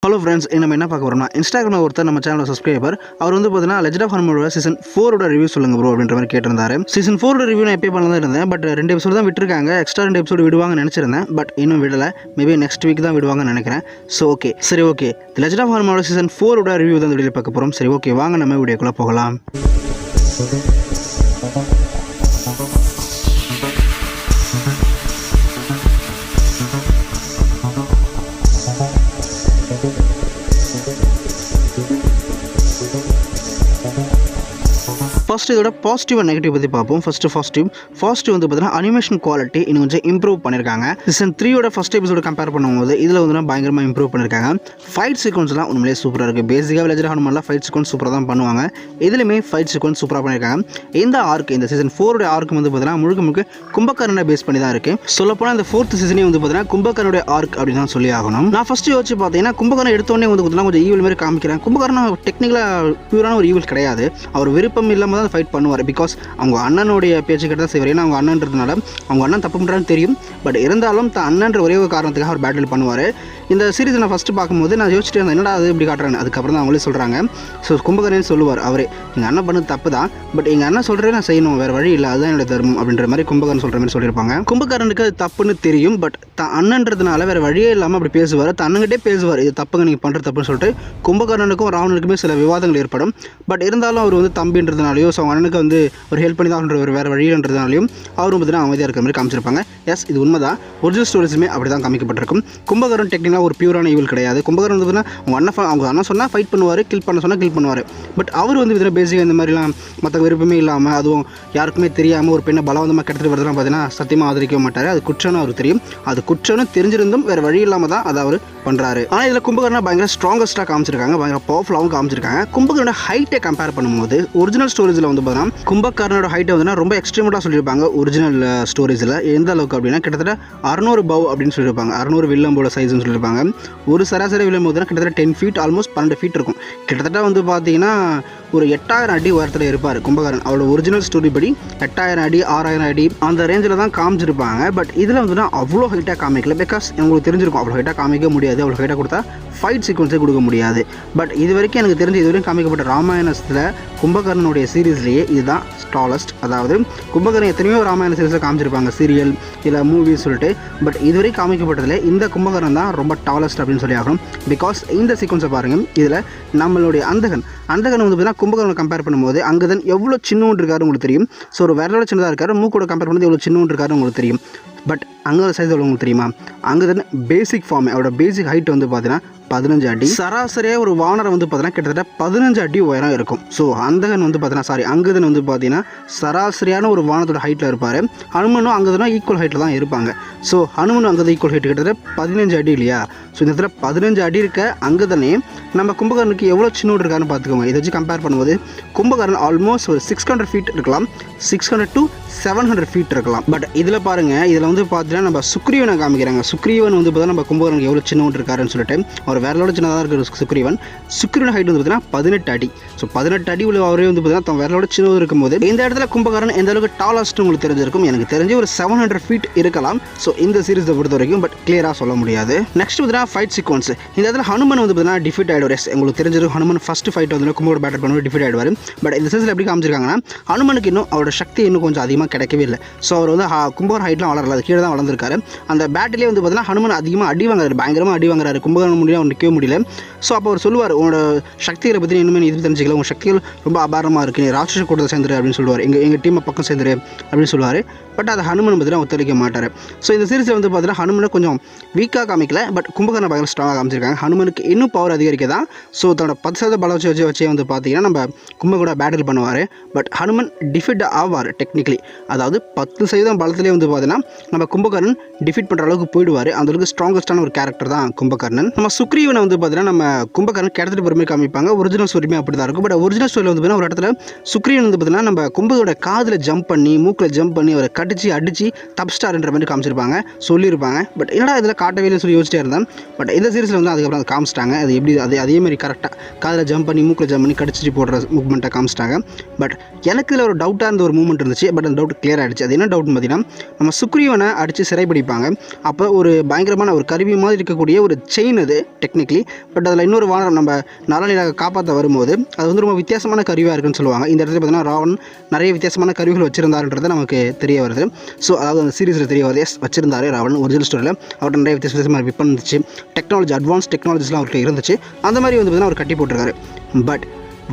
Hello friends, நம்ம என்ன பார்க்க போகிறோம்னா இன்ஸ்டாகிராமில் ஒருத்தர் நம்ம சேனல் சப்ஸ்கிரைபர் அவர் வந்து பார்த்தீங்கன்னா லெஜெண்ட் ஆஃப் ஹனுமானோட சீசன் 4 ரிவ்யூ சொல்லுங்க ப்ரோ அப்படின்ற மாதிரி கேட்டிருந்தாரு. சீசன் 4 ரிவ்யூ நான் எப்போ பண்ணதான் இருந்தேன், பட் 2 எபிசோடு தான் விட்டுருக்காங்க. எக்ஸ்ட்ரா 2 எபிசோடு விடுவாங்கன்னு நினச்சிருந்தேன், பட் இன்னும் விடலை. மேபி நெக்ஸ்ட் வீக் தான் விடுவாங்கன்னு நினைக்கிறேன். சரி ஓகே லெஜெண்ட் ஆஃப் ஹனுமானோட சீசன் 4 ரிவ்யூ தான் வீடியோ பார்க்க போகிறோம். சரி ஓகே, வாங்க நம்ம வீடியோக்குள்ளே போகலாம். ஃபர்ஸ்ட் இதோட பாசிட்டிவ் அண்ட் நெகட்டிவ் பற்றி பார்ப்போம். ஃபர்ஸ்ட் பாசிட்டிவ் வந்து பார்த்தீங்கன்னா அனிமேஷன் குவாலிட்டி இன்னும் கொஞ்சம் இம்ப்ரூவ் பண்ணியிருக்காங்க. சீசன் 3 ஃபர்ஸ்ட் எபிசோட கம்பேர் பண்ணும்போது இதில் வந்து பயங்கரமாக இம்ப்ரூவ் பண்ணியிருக்காங்க. ஃபைட் சீக்வன்ஸ்லாம் உண்மையிலே சூப்பராக இருக்குது. பேசிக்காக லெஜெண்ட் ஆஃப் ஹனுமான்ல ஃபைட் சீக்வன்ஸ் சூப்பராக தான் பண்ணுவாங்க. இதுலையுமே ஃபைட் சீக்வன்ஸ் சூப்பராக பண்ணியிருக்காங்க. இந்த சீசன் 4 ஆர்க்கு வந்து பார்த்தீங்கன்னா முழுக்க கும்பகர்ணனை பேஸ் பண்ணி தான் இருக்குது. சொல்லப்போனால் இந்த 4th சீசனே வந்து பார்த்தீங்கன்னா கும்பகர்ணனுடைய ஆர்க் அப்படின்னு தான் சொல்லி ஆகணும். நான் ஃபர்ஸ்ட் யோசிச்சு பார்த்தீங்கன்னா கும்பகர்ணன் எடுத்தோடனே வந்து பார்த்தீங்கன்னா கொஞ்சம் ஈவில் மாதிரி காமிக்கிறேன். கும்பகர்ணன் டெக்னிக்கலாக பியூரான ஒரு ஈவில் கிடையாது. அவர் விருப்பம் இல்லாமல் தான் ஃபைட் பண்ணுவார். பிகாஸ் அவங்க அண்ணனுடைய பேச்சு கிட்ட தான் செய்வார். ஏன்னா அவங்க அண்ணன்றதுனால அவங்க அண்ணன் தப்பு பண்ணுறான்னு தெரியும். பட் இருந்தாலும் தான் அண்ணன்ற ஒரே ஒரு காரணத்துக்காக அவர் பேட்டில் பண்ணுவார். இந்த சீரீஸ் நான் ஃபஸ்ட்டு பார்க்கும்போது நான் யோசிச்சுட்டு இருந்தேன், என்னடா அது இப்படி காட்டுறேன்னு. அதுக்கப்புறம் தான் அவங்களே சொல்கிறாங்க. கும்பகர்ணன் சொல்லுவார், அவர் எங்கள் அண்ணன் பண்ணது தப்பு தான், பட் எங்கள் அண்ணன் சொல்கிறேன் நான் செய்யணும், வேறு வழி இல்லை, அதுதான் என்னோட தர்மம் அப்படின்ற மாதிரி கும்பகர்ணன் சொல்கிற மாதிரி சொல்லியிருப்பாங்க. கும்பகர்ணனுக்கு அது தப்புன்னு தெரியும், பட் தான் அண்ணன்றதுனால வேறு வழியே இல்லாமல் அப்படி பேசுவார். தன்னுங்கிட்டே பேசுவார், இது தப்புங்க, நீங்கள் பண்ணுற தப்புன்னு சொல்லிட்டு. கும்பகர்ணனுக்கும் ராவணனுக்குமே சில விவாதங்கள் ஏற்படும். பட் இருந்தாலும் அவர் வந்து தம்பின்றதுனாலையோ அவங்க அண்ணனுக்கு வந்து ஒரு ஹெல்ப் பண்ணி தான் ஒரு வேறு வழின்றதுனாலையும் அவரும் பார்த்தீங்கன்னா அமைதியாக இருக்கிற மாதிரி காமிச்சிருப்பாங்க. எஸ், இது உண்மைதான். ஒரிஜினல் ஸ்டோரிஸுமே அப்படி தான் காமிக்கப்பட்டிருக்கும். கும்பகர்ணன் டெக்னிக்காக ஒரு பியூரான ஈவில் கிடையாது. கும்பகர்ணன் வந்து அவங்க அண்ணன் சொன்னால் ஃபைட் பண்ணுவார், கில் பண்ண சொன்னால் கில் பண்ணுவார். பட் அவர் வந்து இதில் பேசிக்காக இந்த மாதிரிலாம் மற்ற விருப்பமே இல்லாமல், அதுவும் யாருக்குமே தெரியாமல் ஒரு பெண்ணை பலவந்தமாக கெடுத்துட்டு வரதுலாம் பார்த்தீங்கன்னா சத்தியமாக ஆதரிக்க மாட்டார். அது குற்றம்னு அவருக்கு தெரியும். அது குற்றம்னு தெரிஞ்சிருந்தும் வேறு வழி இல்லாமல் தான் அதை அவர் பண்ணுறாரு. ஆனால் இதில் கும்பகர்ணன் பயங்கர ஸ்ட்ராங்கஸ்ட்டாக காமிச்சிருக்காங்க, பயங்கர பவர்ஃபுல்லாகவும் காமிச்சிருக்காங்க. கும்பகர்ணனோட ஹைட்டை கம்பேர் பண்ணும்போது ஒரிஜினல் ஸ்டோரேஜில் வந்து பார்த்தீங்கன்னா கும்பகர்ணனோட ஹைட்டை வந்து ரொம்ப எக்ஸ்ட்ரீமாக சொல்லியிருப்பாங்க. ஒரிஜினல் ஸ்டோரேஜில் எந்த அளவுக்கு அப்படின்னா கிட்டத்தட்ட 600 பவ் அப்படின்னு சொல்லியிருப்பாங்க. 600 வில்லம்போட சைஸ்ன்னு சொல்லியிருப்பாங்க. ஒரு சராசரி வில்லம் போதுனா கிட்டத்தட்ட 10 ஃபீட், ஆல்மோஸ்ட் 12 ஃபீட் இருக்கும். கிட்டத்தட்ட வந்து பார்த்தீங்கன்னா ஒரு 8000 அடி உயரத்தில் இருப்பார் கும்பகர்ணன். அவரோட ஒரிஜினல் ஸ்டோரி படி 8000 அடி 6000 அடி அந்த ரேஞ்சில் தான் காமிச்சிருப்பாங்க. பட் இதில் வந்துன்னா அவ்வளோ ஹைட்டாக காமிக்கல. பிகாஸ் உங்களுக்கு தெரிஞ்சிருக்கும், அவ்வளோ ஹைட்டாக காமிக்க முடியாது. அவ்வளோ ஹைட்டாக கொடுத்தா ஃபைட் சீக்வன்ஸே கொடுக்க முடியாது. பட் இது வரைக்கும் எனக்கு தெரிஞ்சு இதுவரைக்கும் காமிக்கப்பட்ட ராமாயணத்தில் கும்பகர்ணனுடைய சீரீஸ்லேயே இதுதான் டாலஸ்ட். அதாவது கும்பகர்ணன் எத்தனையோ ராமாயண சீரீஸில் காமிச்சிருப்பாங்க, சீரியல் இல்லை மூவின்னு சொல்லிட்டு. பட் இதுவரை காமிக்கப்பட்டதில் இந்த கும்பகர்ணன் தான் ரொம்ப டாலஸ்ட் அப்படின்னு சொல்லி ஆகணும். பிகாஸ் இந்த சீக்வன்ஸை பாருங்கள், இதில் நம்மளுடைய அந்தகன் வந்து பார்த்தீங்கன்னா கும்பகர்ணனை கம்பேர் பண்ணும்போது அங்கதன் எவ்வளோ சின்னோன்னு இருக்காரு உங்களுக்கு தெரியும். ஸோ ஒரு விரலோட சின்னதாக இருக்காரு, மூக்கோட கம்பேர் பண்ணுறது எவ்வளோ சின்னோன்னு இருக்காரு உங்களுக்கு தெரியும். பட் அங்கே சைஸ் எவ்வளோ உங்களுக்கு தெரியுமா? அங்கதன் பேசிக் ஃபார்ம், அவரோட பேசிக் ஹைட் வந்து பார்த்தீங்கன்னா 15 அடி. சராசரியாக ஒரு வானரை வந்து பார்த்தீங்கன்னா கிட்டத்தட்ட 15 அடி உயரம் இருக்கும். ஸோ அங்கதன் வந்து பார்த்தீங்கன்னா சராசரியான ஒரு வானத்தோட ஹைட்டில் இருப்பார். ஹனுமனும் அங்கதனும் ஈக்குவல் ஹைட்டில் தான் இருப்பாங்க. ஸோ ஹனுமனும் அங்கதான் ஈக்குவல் ஹைட், கிட்டத்தட்ட 15 அடி இல்லையா? ஸோ இந்த இடத்துல 15 அடி இருக்க அங்கதனே நம்ம கும்பகர்ணனுக்கு எவ்வளோ சின்னோடு இருக்காருன்னு பார்த்துக்கோங்க. இதை வச்சு கம்பேர் பண்ணும்போது கும்பகர்ணன் ஆல்மோஸ்ட் ஒரு 600 ஃபீட் இருக்கலாம், 600 to 700 ஃபீட் இருக்கலாம். பட் இதில் பாருங்கள், இதில் வந்து பார்த்தீங்கன்னா நம்ம சுக்ரீவனை காமிக்கிறாங்க. சுக்ரீவன் வந்து பார்த்தீங்கன்னா நம்ம கும்பகர்ணனுக்கு எவ்வளோ சின்னோடு இருக்காருன்னு சொல்லிட்டு ஒரு விரலோட சின்னதாக இருக்கிற சுக்ரீவன் ஹைட் வந்து பார்த்தீங்கன்னா 18 அடி. ஸோ 18 அடி உள்ள அவரே வந்து பார்த்தீங்கன்னா தன் விரலோட சின்னதாக இருக்கும்போது இந்த இடத்துல கும்பகர்ணன் எந்த அளவுக்கு டாலஸ்ட் உங்களுக்கு தெரிஞ்சிருக்கும். எனக்கு தெரிஞ்சு ஒரு 700 ஃபீட் இருக்கலாம். ஸோ இந்த சீரீஸை பொறுத்த வரைக்கும் பட் கிளியராக சொல்ல முடியாது. நெக்ஸ்ட் பார்த்தீங்கன்னா ஃபைட் சீக்வன்ஸ். இந்த இடத்துல ஹனுமன் வந்து பார்த்தீங்கன்னா டிஃபீட் ஆகிடுவார். உங்களுக்கு தெரிஞ்சிருக்கும், ஹனுமன் ஃபர்ஸ்ட் ஃபைட் வந்து கும்பகோட பேட்டர் பண்ணுவோம் டிஃபீட் ஆகிடுவார். பட் இந்த சீசனில் எப்படி காமிச்சிருக்காங்கன்னா ஹனுமனுக்கு இன்னும் அவரோட சக்தி இன்னும் கொஞ்சம் அதிகமாக கிடைக்கவே இல்லை. ஸோ அவர் வந்து கும்பகோணம் ஹைட்லாம் வளரல, அது கீழே தான் வளர்ந்துருக்காரு. அந்த பேட்டிலே வந்து பார்த்தீங்கன்னா ஹனுமன் அதிகமாக அடி வாங்குறாரு, பயங்கரமாக அடி வாங்குறாரு. கும்பகோணம் முடியும் அவர் நிற்கவே முடியல. ஸோ அப்போ அவர் சொல்லுவார், உன்னோட சக்திகளை பற்றி இன்னுமே இது தெரிஞ்சிக்கல, உங்கள் சக்திகள் ரொம்ப அபாரமாக இருக்குது, நீ ராட்சச கூட்டத்தை சேர்ந்துரு அப்படின்னு சொல்லுவார். எங்கள் டீமை பக்கம் சேர்ந்துரு அப்படின்னு சொல்லுவார். பட் அதை ஹனுமன் பார்த்தீங்கன்னா ஒத்துழைக்க மாட்டார். ஸோ இந்த சீரீஸில் வந்து பார்த்தீங்கன்னா ஹனுமனை கொஞ்சம் வீக்காக காமிக்கல, பட் கும்பகர்ணன் பயங்கர ஸ்ட்ராங்காக காமிச்சிருக்காங்க. ஹனுமனுக்கு இன்னும் பவர் அதிகரிக்க தான். ஸோ தன்னோட 10% பலம் வச்சே வந்து பார்த்தீங்கன்னா நம்ம கும்பகோட பேட்டில் பண்ணுவார். பட் ஹனுமன் டிஃபீட் ஆவார் டெக்னிக்கலி. அதாவது 10% பலத்திலே வந்து பார்த்தீங்கன்னா நம்ம கும்பகர்ணன் டிஃபீட் பண்ணுற அளவுக்கு போயிடுவார். அந்த அளவுக்கு ஸ்ட்ராங்கஸ்டான ஒரு கேரக்டர் தான் கும்பகர்ணன். நம்ம சுக்ரீவனை வந்து பார்த்தீங்கன்னா நம்ம கும்பகர்ணன் கிடத்துட்டு பொறுமை காமிப்பாங்க. ஒரிஜினல் ஸ்டோரியுமே அப்படி தான் இருக்கும். பட் ஒரிஜினல் ஸ்டோரியில் வந்து பார்த்தீங்கன்னா ஒரு இடத்துல சுக்ரீவன் வந்து பார்த்தீங்கன்னா நம்ம கும்பகோட காதில் ஜம்ப் பண்ணி மூக்கில் ஜம்ப் பண்ணி அவரை கடிச்சு அடிச்சு தப்ஸ்டார்ன்ற மாதிரி காமிச்சிருப்பாங்க, சொல்லியிருப்பாங்க. பட் என்னடா இதில் காட்டவே சொல்லி யோசிச்சிட்டே இருந்தேன். பட் இந்த சீரீஸில் வந்து அதுக்கப்புறம் அதை காமிச்சிட்டாங்க. அது எப்படி அதே மாதிரி கரெக்டாக காதில் ஜம்ப் பண்ணி மூக்கில் ஜம்ப் பண்ணி கடிச்சிட்டு போடுற மூவ்மெண்ட்டை காமிச்சிட்டாங்க. பட் எனக்கு இதில் ஒரு டவுட்டாக இருந்த ஒரு மூவ்மெண்ட் இருந்துச்சு. பட் அந்த டவுட் கிளியர் ஆகிடுச்சு. அது என்ன டவுட்னு பார்த்தீங்கன்னா, நம்ம சுக்ரீவனை அடித்து சிறைப்பிடிப்பாங்க. அப்போ ஒரு பயங்கரமான ஒரு கருவி மாதிரி இருக்கக்கூடிய ஒரு செயின் அது டெக்னிக்கலி. பட் அதில் இன்னொரு வானம் நம்ம நலநிலாக காப்பாற்ற வரும்போது அது வந்து ரொம்ப வித்தியாசமான கருவியாக இருக்குன்னு சொல்லுவாங்க. இந்த இடத்துல பார்த்தீங்கன்னா ராவணன் நிறைய வித்தியாசமான கருவிகள் வச்சிருந்தாருன்றது நமக்கு தெரிய வருது. ஸோ அதாவது அந்த சீரீஸில் தெரிய வருது. வச்சிருந்தாரு ராவணன் ஒரிஜினல் ஸ்டோரியில். அவர்கிட்ட நிறைய வித்தியாசமான வெப்பன் இருந்துச்சு, டெக்னாலஜி அட்வான்ஸ் டெக்னாலஜிஸ்லாம் அவர்கிட்ட இருந்துச்சு. அந்த மாதிரி வந்து பார்த்தீங்கன்னா அவர் கட்டி போட்டிருக்காரு. பட்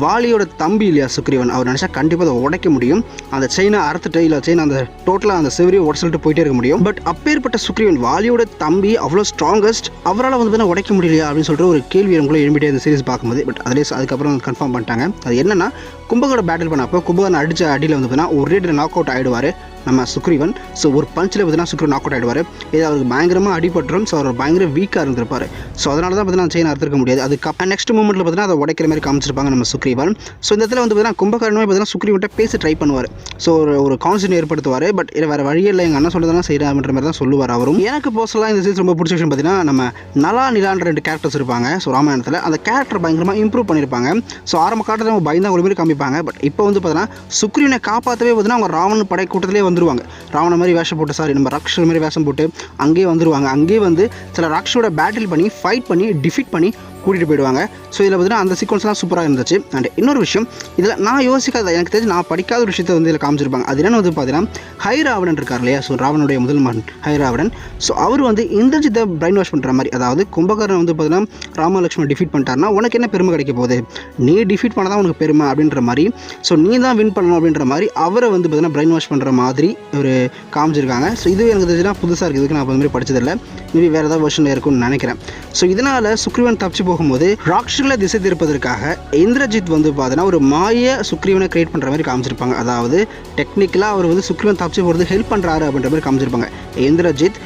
வாலியோட தம்பி இல்லையா சுக்ரீவன், அவர் நினச்சா கண்டிப்பாக அதை உடைக்க முடியும். அந்த செயினை அறுத்துட்டு இல்லை செயின் அந்த டோட்டலாக அந்த செவரியை உடச்சிட்டு போயிட்டே இருக்க முடியும். பட் அப்பேற்பட்ட சுக்ரீவன் வாலியோட தம்பி அவ்வளோ ஸ்ட்ராங்கஸ்ட், அவரால் வந்து பார்த்தீங்கன்னா உடைக்க முடியலையா அப்படின்னு சொல்லிட்டு ஒரு கேள்வி நமக்குள்ளே எழும்பிட்டே இந்த சீரிஸ் பார்க்கும்போது. பட் அதுக்கப்புறம் கன்ஃபார்ம் பண்ணிட்டாங்க. அது என்னன்னா, கும்பகோட பேட்டில் பண்ணப்போ கும்பகோணம் அடித்த அடியில் வந்து பார்த்தீங்கன்னா ஒரு ரேட் நாக் அவுட் ஆகிடுவார் நம்ம சுக்ரீவன். ஸோ ஒரு பஞ்சில் பார்த்தீங்கன்னா சுக்ரீவன் நாக் அவுட் ஆகிடுவார். இது அவருக்கு பயங்கரமாக அடிபட்டுரும். ஸோ அவர் பயங்கர வீக்காக இருந்திருப்பார். ஸோ அதனால தான் பார்த்தீங்கன்னா செயின் அறுத்திருக்க முடியாது. அதுக்கு நெக்ஸ்ட் மூமெண்ட்டில் பார்த்தீங்கன்னா அதை உடைக்கிற மாதிரி காமிச்சிருப்பாங்க நம்ம சுக்ரீவன். ஸோ இந்த இடத்துல வந்து பார்த்தீங்கன்னா கும்பகர்ணமே பார்த்தீங்கன்னா சுக்ரீவன்ட்ட பேச ட்ரை பண்ணுவார். ஸோ ஒரு கான்செப்ட் ஏற்படுத்துவார். பட் வேறு வழியே இல்லை, எங்கள் அண்ணன் சொல்கிறதா செய்கிறான்ற மாதிரி தான் சொல்லுவார் அவரும். எனக்கு பர்சனலாக இந்த சீரிஸ் ரொம்ப பிடிச்ச விஷயம் பார்த்தீங்கன்னா, நம்ம நலா நிலான்ற 2 கேரக்டர்ஸ் இருப்பாங்க. ஸோ ராமாயணத்தில் அந்த கேரக்டர் பயங்கரமாக இம்ப்ரூவ் பண்ணியிருப்பாங்க. ஸோ ஆரம்ப காலத்தில் அவங்க பயந்தா ஒரு மாதிரி காமிப்பாங்க. பட் இப்போ வந்து பார்த்தீங்கன்னா சுக்ரீவனை காப்பாற்றவே பார்த்தீங்கன்னா அவங்க ராவணன் படை கூட்டத்திலே வந்துருவாங்க. ராவண மாதிரி வேஷம் போட்டு நம்ம ராட்சஸ் மாதிரி வேஷம் போட்டு அங்கேயே வந்துருவாங்க. அங்கேயே வந்து சில ராட்சஸோட பேட்டில் பண்ணி ஃபைட் பண்ணி டிஃபீட் பண்ணி கூட்டிகிட்டு போயிடுவாங்க. ஸோ இதில் பார்த்தீங்கன்னா அந்த சீக்வன்ஸ்லாம் சூப்பராக இருந்துச்சு. அண்ட் இன்னொரு விஷயம், இதில் நான் யோசிக்காத, எனக்கு தெரிஞ்சு நான் படிக்காத ஒரு விஷயத்தை வந்து இதில் காமிச்சிருப்பாங்க. அது என்னென்னு வந்து பார்த்தீங்கன்னா, ஹைராவணன் இருக்கார் இல்லையா, ஸோ ராவனுடைய முதல் மகன் ஹைராவணன். ஸோ அவர் வந்து இந்திரஜித்தை பிரைன் வாஷ் பண்ணுற மாதிரி, அதாவது கும்பகர்ணன் வந்து பார்த்தீங்கன்னா ராமலட்சுமணன் டிஃபீட் பண்ணிட்டாருன்னா உனக்கு என்ன பெருமை கிடைக்க போகுது, நீ டிஃபீட் பண்ண தான் உனக்கு பெருமை அப்படின்ற மாதிரி, ஸோ நீ தான் வின் பண்ணணும் அப்படின்ற மாதிரி அவரை வந்து பார்த்தீங்கன்னா பிரைன் வாஷ் பண்ணுற மாதிரி ஒரு காமிச்சிருக்காங்க. ஸோ இது எனக்கு தெரிஞ்சுன்னா புதுசாக இருக்குது. இதுக்கு நான் அந்த மாதிரி படிச்சதில்லை. மேபி வேறு ஏதாவது வெர்ஷனில் இருக்கும்னு நினைக்கிறேன். ஸோ இதனால் சுக்ரீவன் தப்பிச்சு போகும்போது ராட்சஸர்களை திசை திருப்பதற்காக இந்திரஜித் வந்து பார்த்தீங்கன்னா ஒரு மாய சுக்ரீவனை கிரியேட் பண்ணுற மாதிரி காமிச்சிருப்பாங்க. அதாவது டெக்னிக்கலாக அவர் வந்து சுக்ரீவன் தப்பிச்சு போகிறது ஹெல்ப் பண்ணுறாரு அப்படின்ற மாதிரி காமிச்சிருப்பாங்க. இந்திரஜித்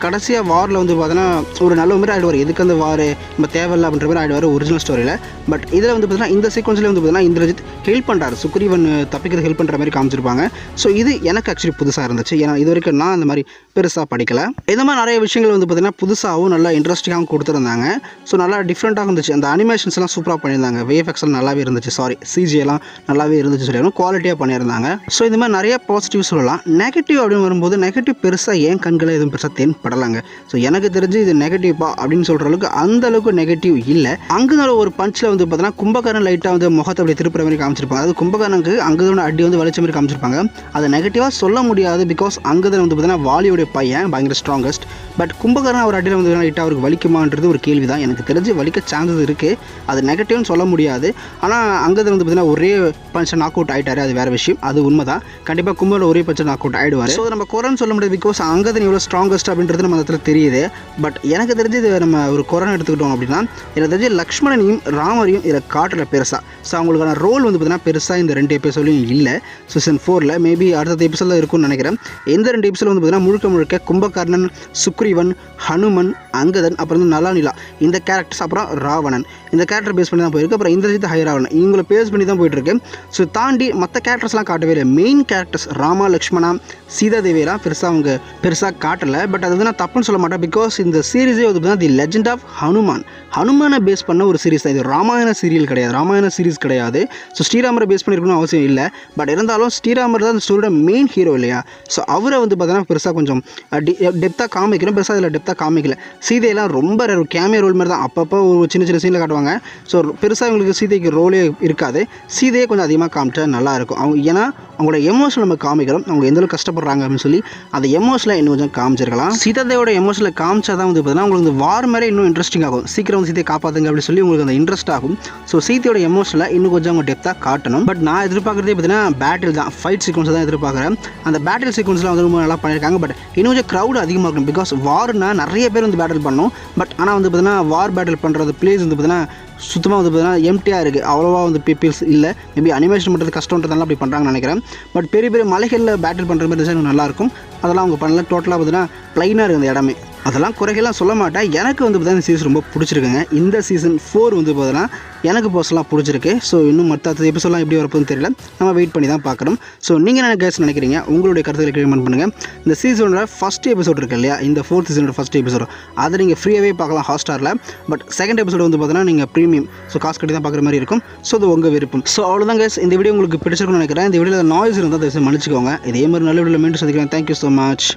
கடைசியாக வாரில் வந்து பார்த்தீங்கன்னா ஒரு நல்ல மாதிரி ஆகிடுவார். எதுக்கு அந்த வார் நம்ம தேவையில்லை அப்படின்ற மாதிரி ஆகிடுவார் ஒரிஜினல் ஸ்டோரியில். பட் இதில் வந்து பார்த்தீங்கன்னா இந்த சீக்வன்ஸில் வந்து பார்த்தீங்கன்னா இந்திரஜித் ஹெல்ப் பண்ணுறாரு, சுக்ரீவன் தப்பிக்கிறது ஹெல்ப் பண்ணுற மாதிரி காமிச்சிருப்பாங்க. ஸோ இது எனக்கு ஆக்சுவலி புதுசாக இருந்துச்சு. ஏன்னா இது வரைக்கும் நான் அந்த மாதிரி பெருசாக படிக்கலை. இந்த மாதிரி நிறைய விஷயங்கள் வந்து பார்த்தீங்கன்னா புதுசாகவும் நல்லா இன்ட்ரெஸ்டிங்காகவும் கொடுத்துருந்தாங்க. ஸோ நல்லா டிஃப்ரெண்ட்டாக இருந்துச்சு. அந்த அனிமேஷன்ஸ்லாம் சூப்பராக பண்ணியிருந்தாங்க. VFXலாம் நல்லாவே இருந்துச்சு. CGலாம் நல்லாவே இருந்துச்சு சொல்லணும், குவாலிட்டியாக பண்ணியிருந்தாங்க. ஸோ இந்த மாதிரி நிறைய பாசிட்டிவ் சொல்லலாம். நெகட்டிவ் அப்படின்னு வரும்போது நெகட்டிவ் பெருசாக ஏன் கண்களை எதுவும் பெருசாக தென்படலாங்க. ஸோ எனக்கு தெரிஞ்சு இது நெகட்டிவ்ப்பா அப்படின்னு சொல்கிற அளவுக்கு அந்த அளவுக்கு நெகட்டிவ் இல்லை. அங்குதான் ஒரு பஞ்சில் வந்து பார்த்தீங்கன்னா கும்பகர்ணன் லைட்டாக வந்து முகத்தை அப்படி திருப்புற மாதிரி காமிச்சிருப்பாங்க. அது கும்பகர்ணனுக்கு அங்குதான் அடி வந்து வலிச்ச மாதிரி காமிச்சிருப்பாங்க. அதை நெகட்டிவாக சொல்ல முடியாது. பிகாஸ் அங்குதான் வந்து பார்த்தீங்கன்னா வாலியோடைய பையன் பயங்கர ஸ்ட்ராங்கஸ்ட். பட் கும்பகர்ணன் அவர் அடியில் வந்து லைட்டாக அவருக்கு வலிக்குமான்றது ஒரு கேள்வி தான். எனக்கு தெரிஞ்சு வலிக்க சான்சஸ் இருக்குது. அது நெகட்டிவ்னு சொல்ல முடியாது. ஆனால் அங்கதில் வந்து பார்த்தீங்கன்னா ஒரே பஞ்சை நாக் அவுட் ஆகிட்டாரு, அது வேறு விஷயம். அது உண்மை தான். கண்டிப்பாக கும்பலில் ஒரே பஞ்சை நாக் அவுட் ஆகிடுவார். ஸோ நம்ம குறைன்னு சொல்ல முடியாது. பிகாஸ் அங்கதன் எவ்வளோ ஸ்ட்ராங்கஸ்ட் அப்படின்றது நம்ம இடத்துல தெரியுது. பட் எனக்கு தெரிஞ்சு இது நம்ம ஒரு குறைன்னு எடுத்துக்கிட்டோம் அப்படின்னா, எனக்கு தெரிஞ்சு லக்ஷ்மணனையும் ராமரையும் இதில் காட்டுற பெருசாக. ஸோ அவங்களுக்கான ரோல் வந்து பார்த்தீங்கன்னா பெருசாக இந்த 2 எபிசோட்லையும் இல்லை. சீசன் 4ல் மேபி அடுத்த எபிசோடில் இருக்கும்னு நினைக்கிறேன். இந்த 2 எபிசோட் வந்து பார்த்தீங்கன்னா முழுக்க கும்பகர்ணன், சுக்ரீவன், ஹனுமன், அங்கதன், அப்புறம் வந்து நலாநிலா இந்த கேரக்டர்ஸ், அப்புறம் ராவணன் இந்த கேரக்டர் பேஸ் பண்ணி தான் போயிருக்கு. அப்புறம் இந்திரஜித், ஹைராவணன் இவங்களை பேஸ் பண்ணி தான் போயிட்டுருக்கு. ஸோ தாண்டி மற்ற கேரக்டர்ஸ்லாம் காட்டவே இல்லை. மெயின் கேரக்டர்ஸ் ராமா, லக்ஷ்மணா, சீதா தேவியெல்லாம் பெருசாக காட்டலை. பட் அது வந்து நான் தப்புன்னு சொல்ல மாட்டேன். பிகாஸ் இந்த சீரீஸே வந்து பார்த்தீங்கன்னா தி லெஜெண்ட் ஆஃப் ஹனுமானை பேஸ் பண்ண ஒரு சீரிஸ் தான். இது ராமாயண சீரியல் கிடையாது, ராமாயண சீரிஸ் கிடையாது. ஸோ ஸ்ரீராமரை பேஸ் பண்ணியிருக்கணும்னு அவசியம் இல்லை. பட் இருந்தாலும் ஸ்ரீராமர் தான் இந்த ஸ்டோரியோட மெயின் ஹீரோ இல்லையா. ஸோ அவரை வந்து பார்த்தீங்கன்னா பெருசாக கொஞ்சம் டெப்த்தாக காமிக்கணும். பெருசாக இதில் டெப்த்தாக காமிக்கல. சீதையெல்லாம் ரொம்ப ஒரு கேமியா ரோல் மாதிரி தான் அப்பப்போ ஒரு சின்ன சீனில் காட்டுவாங்க. ஸோ பெருசாக இவங்களுக்கு சீதைக்கு ரோலே இருக்காது. சீதையை கொஞ்சம் அதிகமாக காமிச்சா நல்லாயிருக்கும். ஏன்னா அவங்களோட எமோஷன் நம்ம காமிக்கிறோம், அவங்க எந்தளவுக்கு கஷ்டப்படுறாங்க அப்படின்னு சொல்லி அந்த எமோஷனில் இன்னும் கொஞ்சம் காமிச்சிருக்கலாம். சீதாதேவோட எமோஷனில் காமிச்சா தான் வந்து பார்த்தீங்கன்னா உங்களுக்கு இந்த வார் மேலே இன்னும் இன்ட்ரெஸ்டிங் ஆகும். சீக்கிரம் சீதையை காப்பாற்றுங்க அப்படின்னு சொல்லி உங்களுக்கு அந்த இன்ட்ரெஸ்ட் ஆகும். ஸோ சீதையோட எமோஷனில் இன்னும் கொஞ்சம் அவங்க டெப்த்தாக காட்டணும். பட் நான் எதிர்பார்க்குறதே பார்த்தீங்கன்னா பேட்டில் தான், ஃபைட் சீக்வன்ஸ் தான் எதிர்பார்க்குறேன். அந்த பேட்டில் சீக்வன்ஸ்லாம் வந்து ரொம்ப நல்லா பண்ணியிருக்காங்க. பட் இன்னும் கொஞ்சம் க்ரௌட் அதிகமாக இருக்கும். பிகாஸ் வார்னா நிறைய பேர் வந்து பேட்டில் பண்ணணும். பட் ஆனால் வந்து பார்த்தீங்கன்னா வார் பேட்டில் பண்ணுறது பிளேஸ் வந்து பார்த்தீங்கன்னா சுத்தமாக வந்து பார்த்தீங்கன்னா எம்டியாக இருக்குது. அவ்வளோவா வந்து பீப்பிள்ஸ் இல்லை. மேபி அனிமேஷன் பண்ணுறது கஷ்டன்றதுனால அப்படி பண்ணுறாங்கன்னு நினைக்கிறேன். பட் பெரிய மலைகளில் பேட்டில் பண்ணுற மாதிரி டிசைன் நல்லாயிருக்கும். அதெல்லாம் அவங்க பண்ணல. டோட்டலாக பார்த்தீங்கன்னா ப்ளைனாக இருக்குது அந்த இடமே. அதெல்லாம் குறைகளாக சொல்ல மாட்டேன். எனக்கு வந்து பார்த்தீங்கன்னா இந்த சீசன் ரொம்ப பிடிச்சிருக்குங்க. இந்த சீசன் 4 வந்து பார்த்தீங்கன்னா எனக்கு பர்சனலாக பிடிச்சிருக்கு. ஸோ இன்னும் மற்ற எபிசோட்லாம் எப்படி வரப்போன்னு தெரியல, நம்ம வெயிட் பண்ணி தான் பார்க்கணும். ஸோ நீங்கள் என்ன கேஸ் நினைக்கிறீங்க, உங்களுடைய கருத்துக்களை கமெண்ட் பண்ணுங்கள். இந்த சீசனோட ஃபஸ்ட் எபிசோட் இருக்குது இல்லையா, இந்த 4th சீசனோட ஃபஸ்ட் எபிசோட் அதை நீங்கள் ஃப்ரீயாகவே பார்க்கலாம் ஹாட்ஸ்டாரில். பட் செகண்ட் எபிசோட் வந்து பார்த்தீங்கன்னா நீங்கள் ப்ரீமியம் காசு கட்டி தான் பார்க்குற மாதிரி இருக்கும். ஸோ அது உங்கள் விருப்பம். ஸோ அவ்வளோதான் guys, இந்த வீடியோ உங்களுக்கு பிடிச்சிருக்குன்னு நினைக்கிறேன். இந்த வீடியோவில் நாய்ஸ் இருந்தால் தயவுசெய்து மன்னிச்சுக்கோங்க. இதே மாதிரி நல்ல வீடியோவில் மீண்டும் சந்திக்கிறேன். Thank you so much.